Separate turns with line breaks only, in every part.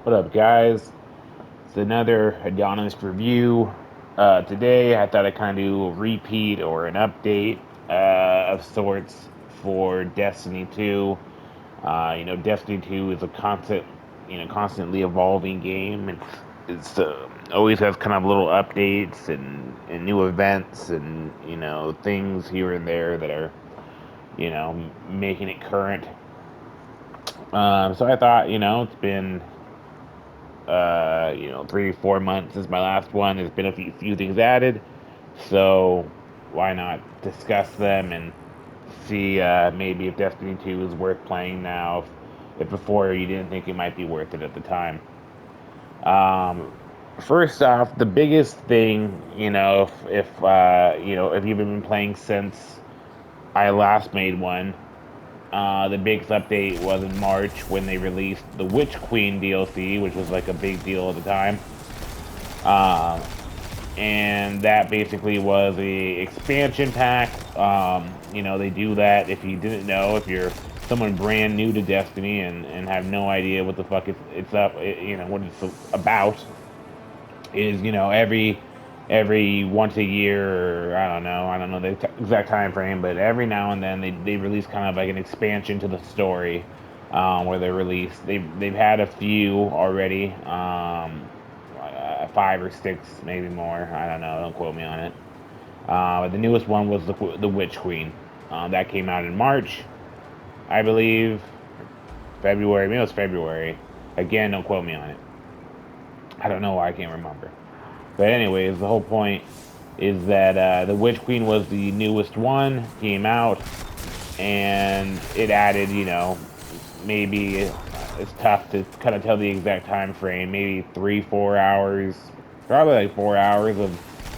What up, guys? It's another Adonis review. Today, I thought I'd kind of do a repeat or an update of sorts for Destiny 2. Destiny 2 is a constantly evolving game. It's always has kind of little updates and new events and things here and there that are making it current. So I thought it's been 3 to 4 months since my last one. There's been a few things added, so why not discuss them and see maybe if Destiny 2 is worth playing now, if before you didn't think it might be worth it at the time. Um, First off, the biggest thing, if you've been playing since I last made one, the biggest update was in March when they released the Witch Queen DLC, which was like a big deal at the time. Uh, and that basically was a expansion pack. They do that if you didn't know, if you're someone brand new to Destiny and have no idea what the fuck what it's about. Is every once a year, or I don't know the exact time frame, but every now and then they release kind of like an expansion to the story, where they release they've had a few already, 5 or 6 maybe more, I don't know, don't quote me on it. But the newest one was the Witch Queen, that came out in March, I believe. February, maybe it was February. Again, don't quote me on it. I don't know why, I can't remember. But anyways, the whole point is that the Witch Queen was the newest one, came out, and it added, maybe it's tough to kind of tell the exact time frame, maybe 3, 4 hours, probably like 4 hours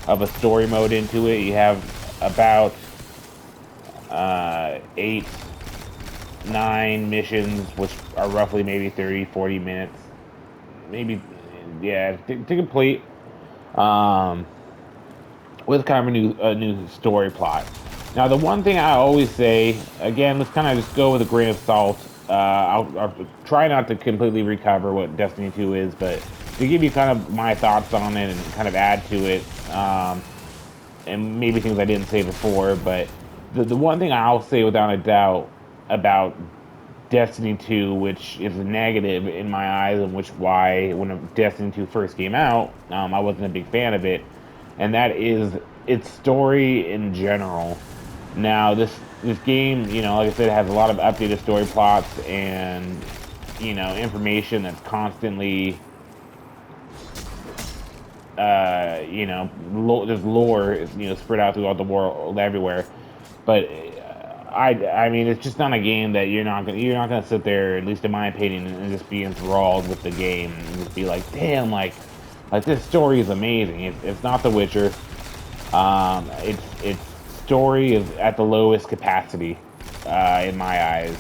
of a story mode into it. You have about 8, 9 missions, which are roughly maybe 30, 40 minutes, maybe, yeah, to complete. Um, with kind of a new story plot. Now, the one thing I always say, again, let's kind of just go with a grain of salt. I'll try not to completely recover what Destiny 2 is, but to give you kind of my thoughts on it and kind of add to it, and maybe things I didn't say before. But the one thing I'll say without a doubt about Destiny 2, which is a negative in my eyes, and which why when Destiny 2 first came out, I wasn't a big fan of it, and that is its story in general. Now, this game, like I said, has a lot of updated story plots and information that's constantly, there's lore, spread out throughout the world everywhere. But I mean, it's just not a game that you're not gonna sit there, at least in my opinion, and just be enthralled with the game and just be like, damn, like this story is amazing. It's not The Witcher. Its story is at the lowest capacity, in my eyes.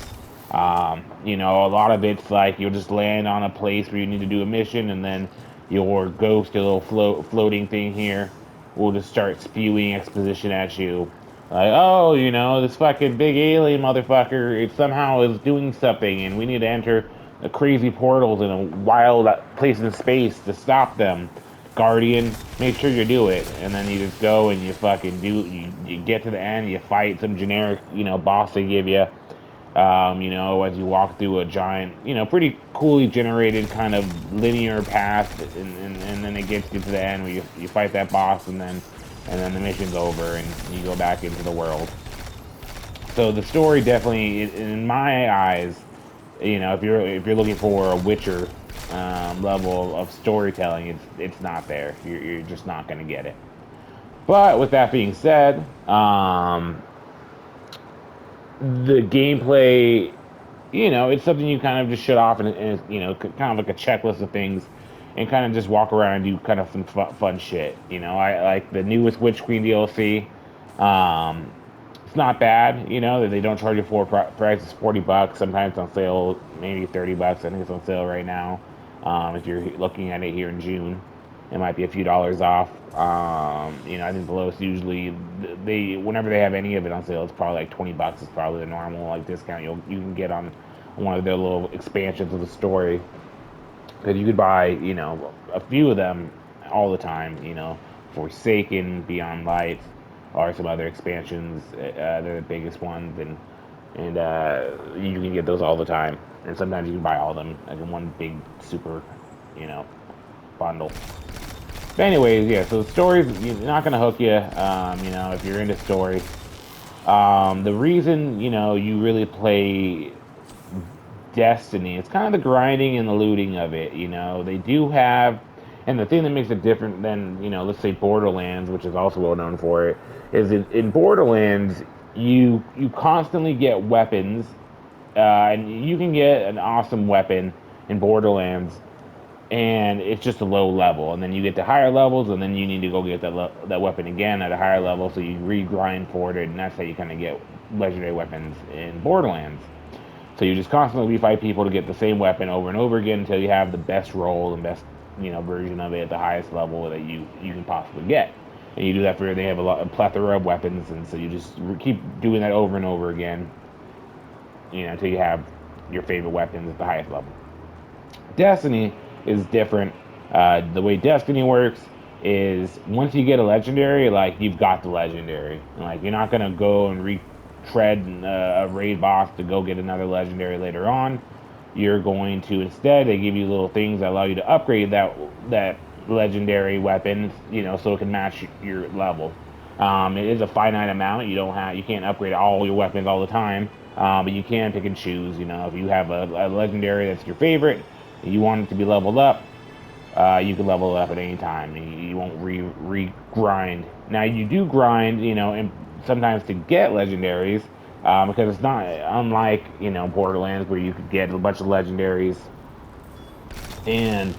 A lot of it's like you'll just land on a place where you need to do a mission, and then your ghost, a little floating thing here, will just start spewing exposition at you. Like, oh, this fucking big alien motherfucker, it somehow is doing something, and we need to enter the crazy portals in a wild place in space to stop them. Guardian, make sure you do it. And then you just go and you fucking you get to the end, you fight some generic, boss they give you, as you walk through a giant, pretty coolly generated kind of linear path, and then it gets you to the end where you fight that boss, and then the mission's over and you go back into the world. So the story definitely, in my eyes, if you're looking for a Witcher level of storytelling, it's not there. You're just not going to get it. But with that being said, the gameplay, it's something you kind of just shut off, and kind of like a checklist of things, and kind of just walk around and do kind of some fun shit. I like the newest Witch Queen DLC. Um, it's not bad, that they don't charge you full price. It's $40. Sometimes it's on sale, maybe $30. I think it's on sale right now. If you're looking at it here in June, it might be a few dollars off. I think the lowest usually they whenever they have any of it on sale, it's probably like $20. It's probably the normal like discount you can get on one of their little expansions of the story. because you could buy, you know, a few of them all the time, you know, Forsaken, Beyond Light, or some other expansions. They're the biggest ones, and you can get those all the time. And sometimes you can buy all of them like in one big super, you know, bundle. But anyways, yeah. So the story's you're not gonna hook you, you know, if you're into story. The reason you know you really play Destiny. It's kind of the grinding and the looting of it. You know, they do have, and the thing that makes it different than you know, let's say Borderlands, which is also well known for it, is in Borderlands you constantly get weapons, and you can get an awesome weapon in Borderlands, and it's just a low level, and then you get to higher levels, and then you need to go get that weapon again at a higher level, so you regrind for it, and that's how you kind of get legendary weapons in Borderlands. So you just constantly fight people to get the same weapon over and over again until you have the best roll and best you know version of it at the highest level that you can possibly get. And you do that for they have a plethora of weapons, and so you just keep doing that over and over again, you know, until you have your favorite weapons at the highest level. Destiny is different. The way Destiny works is once you get a legendary, like you've got the legendary. Like you're not gonna go and retread a raid boss to go get another legendary later on. You're going to instead they give you little things that allow you to upgrade that legendary weapon, you know, so it can match your level. It is a finite amount. You can't upgrade all your weapons all the time, but you can pick and choose. You know, if you have a legendary that's your favorite, you want it to be leveled up, you can level it up at any time. You won't grind. Now you do grind, you know, and sometimes to get legendaries, because it's not unlike you know Borderlands where you could get a bunch of legendaries and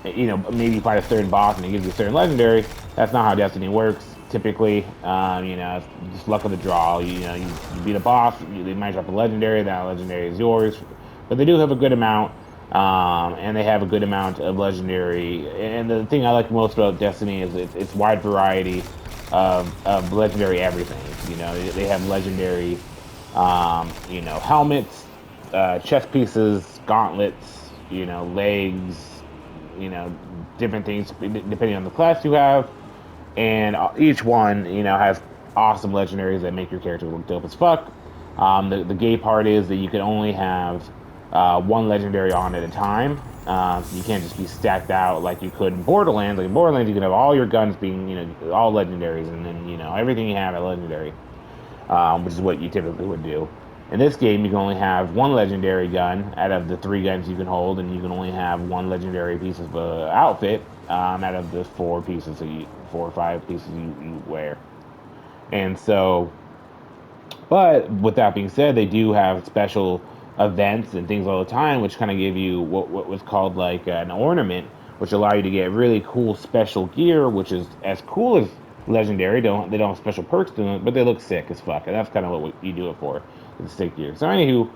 you know maybe fight a certain boss and it gives you a certain legendary. That's not how Destiny works. Typically, you know, it's just luck of the draw. You know, you beat a boss, they might drop a legendary. That legendary is yours, but they do have a good amount. And they have a good amount of legendary. And the thing I like most about Destiny is it's wide variety of legendary everything. You know, they have legendary, you know, helmets, chest pieces, gauntlets, you know, legs, you know, different things depending on the class you have. And each one, you know, has awesome legendaries that make your character look dope as fuck. The gay part is that you can only have one legendary on at a time. You can't just be stacked out like you could in Borderlands. Like in Borderlands, you can have all your guns being, you know, all legendaries, and then you know everything you have at legendary, which is what you typically would do. In this game, you can only have one legendary gun out of the three guns you can hold, and you can only have one legendary piece of outfit out of the four or five pieces you wear. And so but with that being said, they do have special events and things all the time, which kind of give you what was called like an ornament, which allow you to get really cool special gear, which is as cool as legendary. They don't have special perks to it, but they look sick as fuck, and that's kind of what you do it for, the sick gear. So anywho,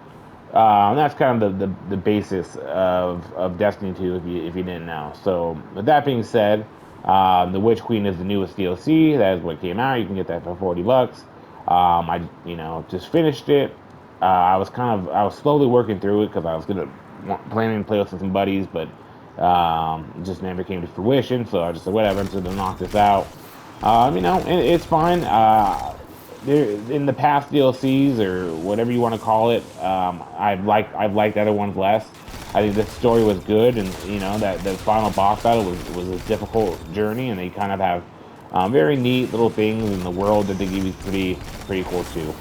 that's kind of the basis of Destiny 2 if you didn't know. So with that being said, the Witch Queen is the newest DLC. That is what came out. You can get that for $40. I you know just finished it. I was slowly working through it because I was planning to play with some buddies, but it just never came to fruition. So I just said whatever, I'm just gonna knock this out. You know, it's fine. There in the past DLCs or whatever you want to call it, I've liked other ones less. I think the story was good, and you know that the final boss battle was a difficult journey, and they kind of have very neat little things in the world that they give you pretty cool too.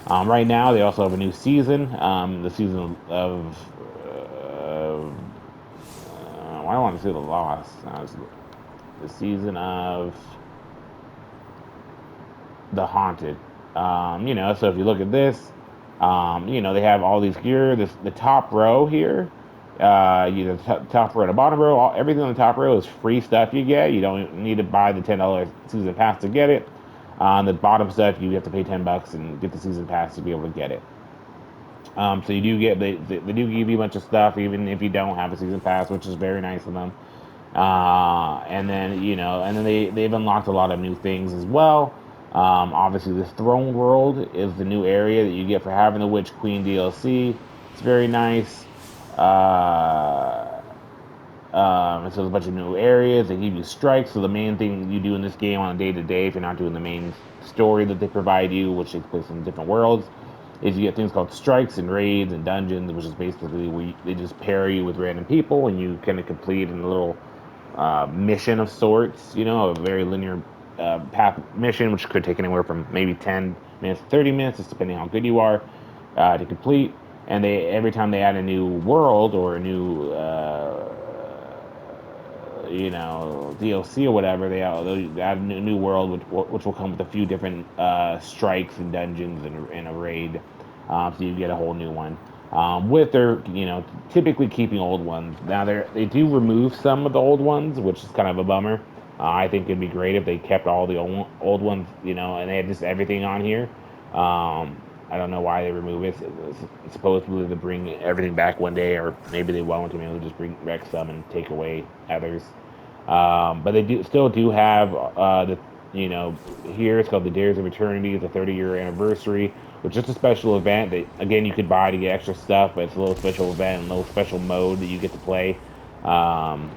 Right now, they also have a new season, the season of I don't want to say the Lost, the season of the Haunted. You know, so if you look at this, you know, they have all these gear. The top row here, top row and the bottom row, everything on the top row is free stuff you get. You don't need to buy the $10 season pass to get it. On the bottom stuff, you have to pay $10 and get the season pass to be able to get it. So you do get they do give you a bunch of stuff even if you don't have a season pass, which is very nice of them. And then you know, and then they've unlocked a lot of new things as well. Obviously, this throne world is the new area that you get for having the Witch Queen DLC. It's very nice. Uh, And so there's a bunch of new areas. They give you strikes. So the main thing you do in this game on a day to day, if you're not doing the main story that they provide you, which takes place in different worlds, is you get things called strikes and raids and dungeons, which is basically where they just pair you with random people and you kind of complete in a little mission of sorts. You know, a very linear path mission, which could take anywhere from maybe 10 minutes to 30 minutes, just depending on how good you are to complete. And they every time they add a new world or a new DLC or whatever, they'll add a new world, which will come with a few different strikes and dungeons and a raid, so you get a whole new one. With their, typically keeping old ones. Now they do remove some of the old ones, which is kind of a bummer. I think it'd be great if they kept all the old ones, and they had just everything on here. I don't know why they remove it. It's supposedly to bring everything back one day, or maybe they won't. Maybe they'll just bring back some and take away others. But they still do have here it's called the Dares of Eternity, the 30-year anniversary, which is a special event that again you could buy to get extra stuff, but it's a little special event, a little special mode that you get to play. Um,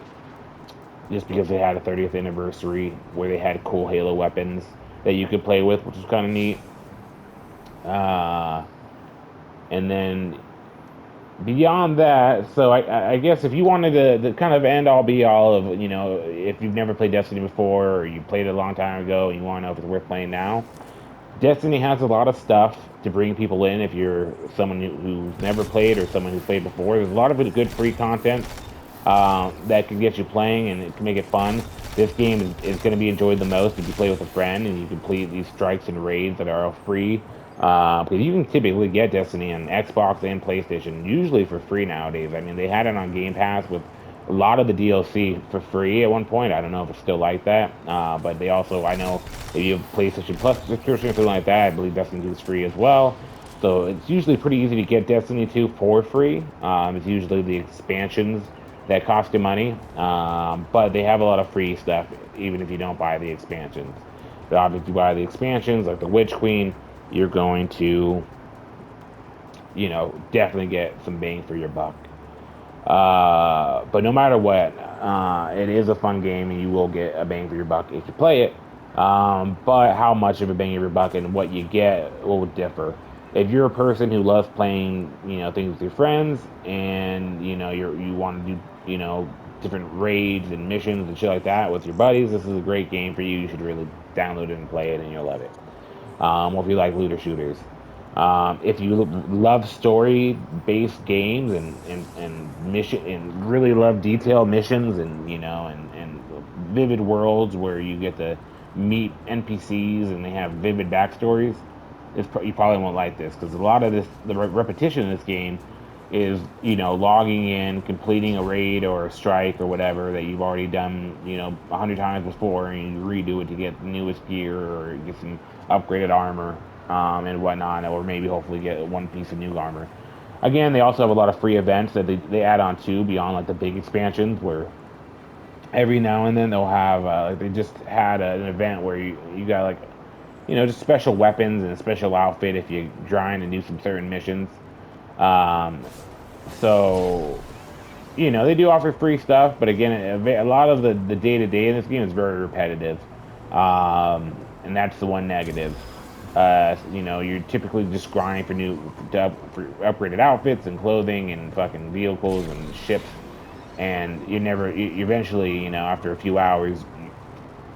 just because they had a 30th anniversary where they had cool Halo weapons that you could play with, which was kind of neat. Uh, and then beyond that, so I guess if you wanted to kind of end all be all of, if you've never played Destiny before or you played it a long time ago and you want to know if it's worth playing now, Destiny has a lot of stuff to bring people in if you're someone who's never played or someone who's played before. There's a lot of good free content that can get you playing and it can make it fun. This game is going to be enjoyed the most if you play with a friend and you complete these strikes and raids that are all free. Because you can typically get Destiny on Xbox and PlayStation, usually for free nowadays. I mean, they had it on Game Pass with a lot of the DLC for free at one point. I don't know if it's still like that, but they also, I know, if you have PlayStation Plus subscription or something like that, I believe Destiny 2 is free as well. So it's usually pretty easy to get Destiny 2 for free. It's usually the expansions that cost you money, but they have a lot of free stuff, even if you don't buy the expansions. But obviously, if you buy the expansions, like the Witch Queen, you're going to, definitely get some bang for your buck. But no matter what, it is a fun game, and you will get a bang for your buck if you play it. But how much of a bang for your buck and what you get will differ. If you're a person who loves playing, things with your friends, and you want to do, different raids and missions and shit like that with your buddies, this is a great game for you. You should really download it and play it, and you'll love it. Or if you like looter shooters. If you love story-based games and mission and really love detailed missions and vivid worlds where you get to meet NPCs and they have vivid backstories, you probably won't like this because a lot of the repetition in this game is logging in, completing a raid or a strike or whatever that you've already done 100 times before, and you redo it to get the newest gear or get some upgraded armor and whatnot, or maybe hopefully get one piece of new armor. Again, they also have a lot of free events that they add on to beyond like the big expansions, where every now and then they'll have like they just had an event where you got like just special weapons and a special outfit if you're trying to do some certain missions. Um, so they do offer free stuff, but again, a lot of the day to day in this game is very repetitive, and that's the one negative. You're typically just grinding for upgraded outfits and clothing and fucking vehicles and ships, and you eventually, after a few hours,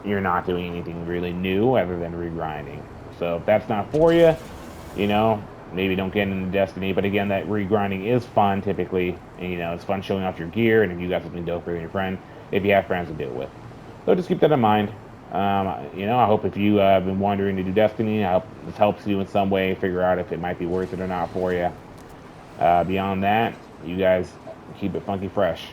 you're not doing anything really new other than regrinding. So if that's not for you, you know, maybe don't get into Destiny. But again, that regrinding is fun typically. And, it's fun showing off your gear, and if you got something dope for your friend, if you have friends to do it with. So just keep that in mind. I hope if you have been wondering to do Destiny, I hope this helps you in some way figure out if it might be worth it or not for you. Beyond that, you guys keep it funky fresh.